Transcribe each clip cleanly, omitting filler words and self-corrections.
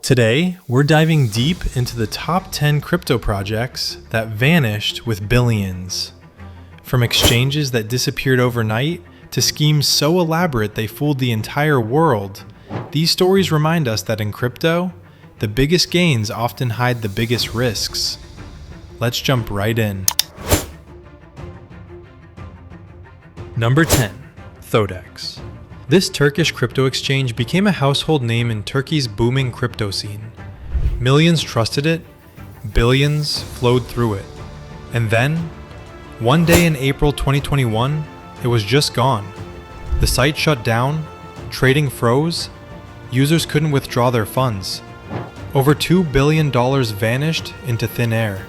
Today, we're diving deep into the top 10 crypto projects that vanished with billions. From exchanges that disappeared overnight to schemes so elaborate they fooled the entire world, these stories remind us that in crypto, the biggest gains often hide the biggest risks. Let's jump right in. Number 10. Thodex. This Turkish crypto exchange became a household name in Turkey's booming crypto scene. Millions trusted it, billions flowed through it. And then, one day in April 2021, it was just gone. The site shut down, trading froze, users couldn't withdraw their funds. Over $2 billion vanished into thin air.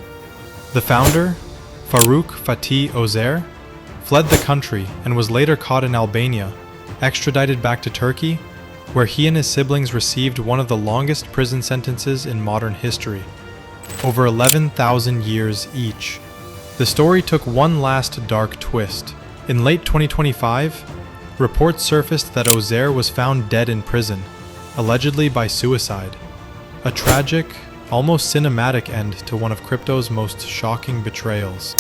The founder, Faruk Fatih Özer, fled the country and was later caught in Albania, extradited back to Turkey, where he and his siblings received one of the longest prison sentences in modern history, over 11,000 years each. The story took one last dark twist. In late 2025, reports surfaced that Özer was found dead in prison, allegedly by suicide. A tragic, almost cinematic end to one of crypto's most shocking betrayals.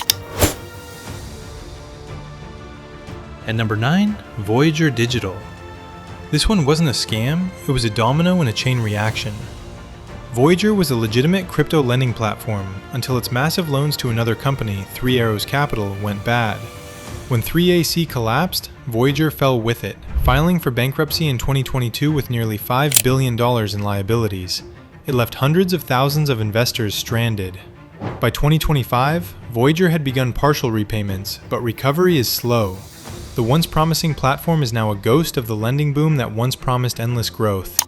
At number 9, Voyager Digital. This one wasn't a scam, it was a domino in a chain reaction. Voyager was a legitimate crypto lending platform until its massive loans to another company, Three Arrows Capital, went bad. When 3AC collapsed, Voyager fell with it, filing for bankruptcy in 2022 with nearly $5 billion in liabilities. It left hundreds of thousands of investors stranded. By 2025, Voyager had begun partial repayments, but recovery is slow. The once promising platform is now a ghost of the lending boom that once promised endless growth.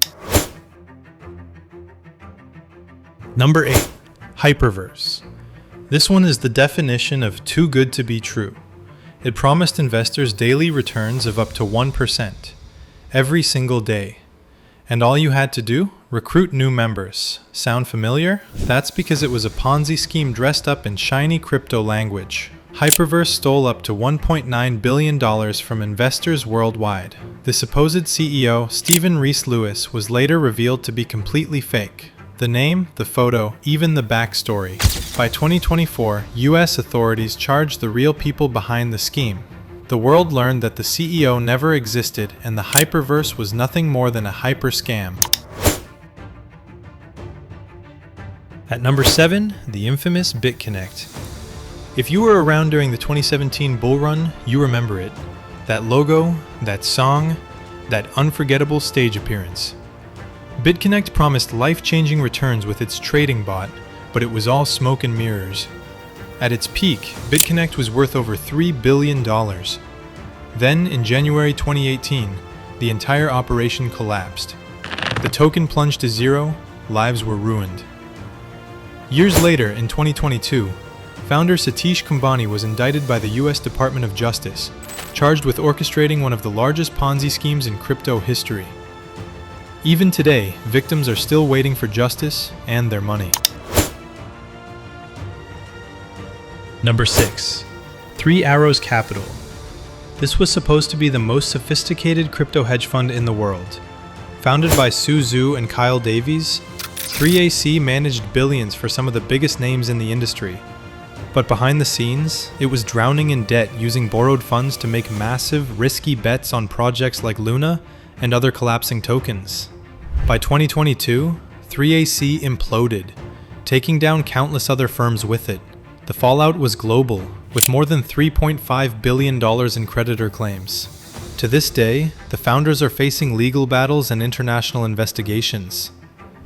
Number 8. HyperVerse. This one is the definition of too good to be true. It promised investors daily returns of up to 1% every single day. And all you had to do? Recruit new members. Sound familiar? That's because it was a Ponzi scheme dressed up in shiny crypto language. HyperVerse stole up to $1.9 billion from investors worldwide. The supposed CEO, Stephen Rees-Lewis, was later revealed to be completely fake. The name, the photo, even the backstory. By 2024, US authorities charged the real people behind the scheme. The world learned that the CEO never existed and the HyperVerse was nothing more than a hyper scam. At number 7, the infamous BitConnect. If you were around during the 2017 bull run, you remember it. That logo, that song, that unforgettable stage appearance. BitConnect promised life-changing returns with its trading bot, but it was all smoke and mirrors. At its peak, BitConnect was worth over $3 billion. Then, in January 2018, the entire operation collapsed. The token plunged to zero, lives were ruined. Years later, in 2022, founder Satish Kumbani was indicted by the US Department of Justice, charged with orchestrating one of the largest Ponzi schemes in crypto history. Even today, victims are still waiting for justice and their money. Number 6. Three Arrows Capital. This was supposed to be the most sophisticated crypto hedge fund in the world. Founded by Su Zhu and Kyle Davies, 3AC managed billions for some of the biggest names in the industry. But behind the scenes, it was drowning in debt using borrowed funds to make massive, risky bets on projects like Luna and other collapsing tokens. By 2022, 3AC imploded, taking down countless other firms with it. The fallout was global, with more than $3.5 billion in creditor claims. To this day, the founders are facing legal battles and international investigations.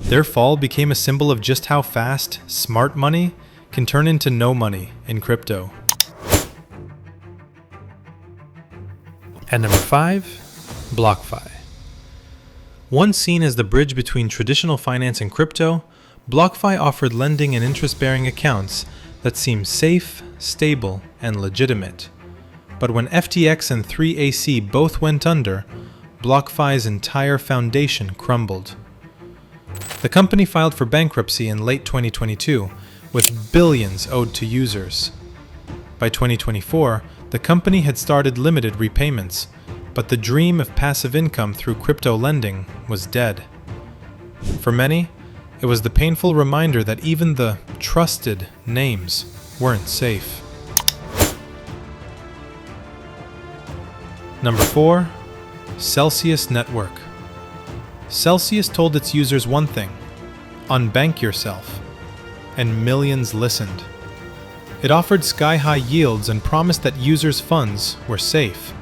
Their fall became a symbol of just how fast, smart money can turn into no money in crypto. At number 5, BlockFi. Once seen as the bridge between traditional finance and crypto, BlockFi offered lending and interest-bearing accounts that seemed safe, stable, and legitimate. But when FTX and 3AC both went under, BlockFi's entire foundation crumbled. The company filed for bankruptcy in late 2022, with billions owed to users. By 2024, the company had started limited repayments, but the dream of passive income through crypto lending was dead. For many, It was the painful reminder that even the trusted names weren't safe. Number 4. Celsius Network. Celsius told its users one thing: unbank yourself. And millions listened. It offered sky-high yields and promised that users' funds were safe.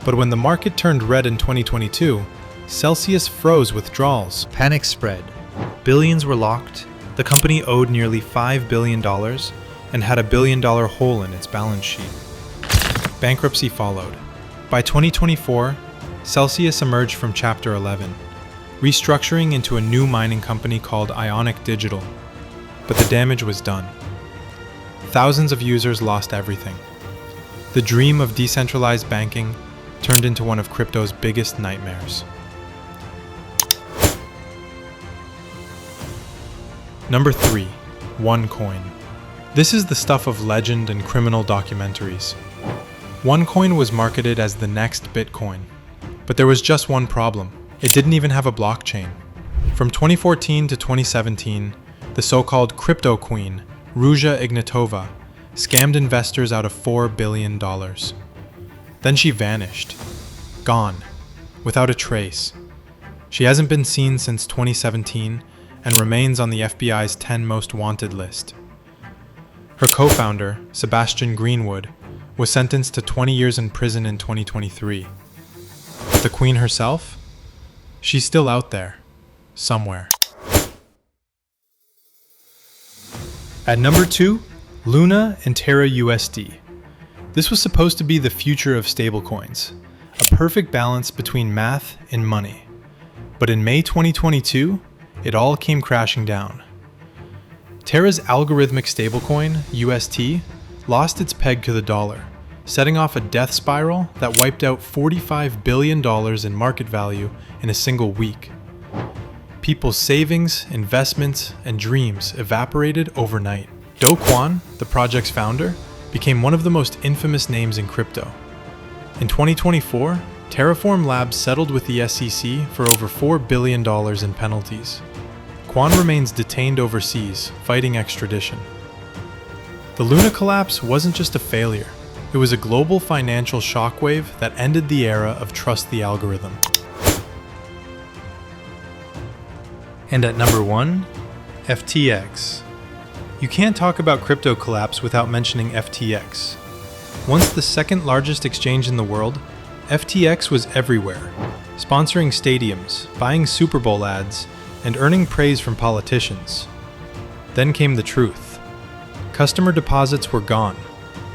But when the market turned red in 2022, Celsius froze withdrawals. Panic spread. Billions were locked. The company owed nearly $5 billion and had $1 billion hole in its balance sheet. Bankruptcy followed. By 2024, Celsius emerged from Chapter 11, restructuring into a new mining company called Ionic Digital. But the damage was done. Thousands of users lost everything. The dream of decentralized banking turned into one of crypto's biggest nightmares. Number 3. OneCoin. This is the stuff of legend and criminal documentaries. OneCoin was marketed as the next Bitcoin. But there was just one problem. It didn't even have a blockchain. From 2014 to 2017, the so-called crypto queen, Ruja Ignatova, scammed investors out of $4 billion. Then she vanished. Gone. Without a trace. She hasn't been seen since 2017 and remains on the FBI's 10 most wanted list. Her co-founder, Sebastian Greenwood, was sentenced to 20 years in prison in 2023. But the queen herself? She's still out there. Somewhere. At number 2, Luna and TerraUSD. This was supposed to be the future of stablecoins, a perfect balance between math and money. But in May 2022, it all came crashing down. Terra's algorithmic stablecoin, UST, lost its peg to the dollar, setting off a death spiral that wiped out $45 billion in market value in a single week. People's savings, investments, and dreams evaporated overnight. Do Kwon, the project's founder, became one of the most infamous names in crypto. In 2024, Terraform Labs settled with the SEC for over $4 billion in penalties. Kwon remains detained overseas, fighting extradition. The Luna collapse wasn't just a failure. It was a global financial shockwave that ended the era of trust the algorithm. And at number 1, FTX. You can't talk about crypto collapse without mentioning FTX. Once the second largest exchange in the world, FTX was everywhere, sponsoring stadiums, buying Super Bowl ads, and earning praise from politicians. Then came the truth. Customer deposits were gone.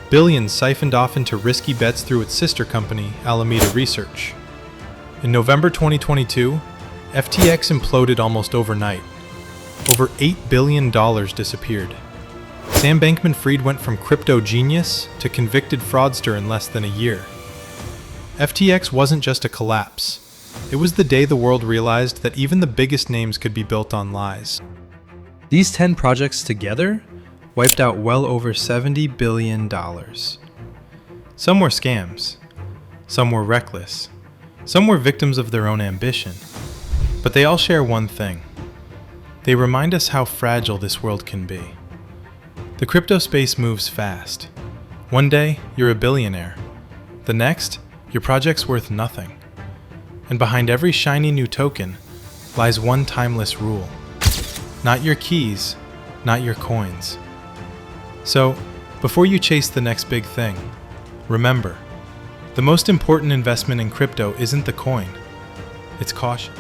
Billions siphoned off into risky bets through its sister company, Alameda Research. In November 2022, FTX imploded almost overnight. Over $8 billion disappeared. Sam Bankman-Fried went from crypto genius to convicted fraudster in less than a year. FTX wasn't just a collapse. It was the day the world realized that even the biggest names could be built on lies. These 10 projects together wiped out well over $70 billion. Some were scams. Some were reckless. Some were victims of their own ambition. But they all share one thing. They remind us how fragile this world can be. The crypto space moves fast. One day, you're a billionaire. The next, your project's worth nothing. And behind every shiny new token lies one timeless rule. Not your keys, not your coins. So, before you chase the next big thing, remember, the most important investment in crypto isn't the coin, it's caution.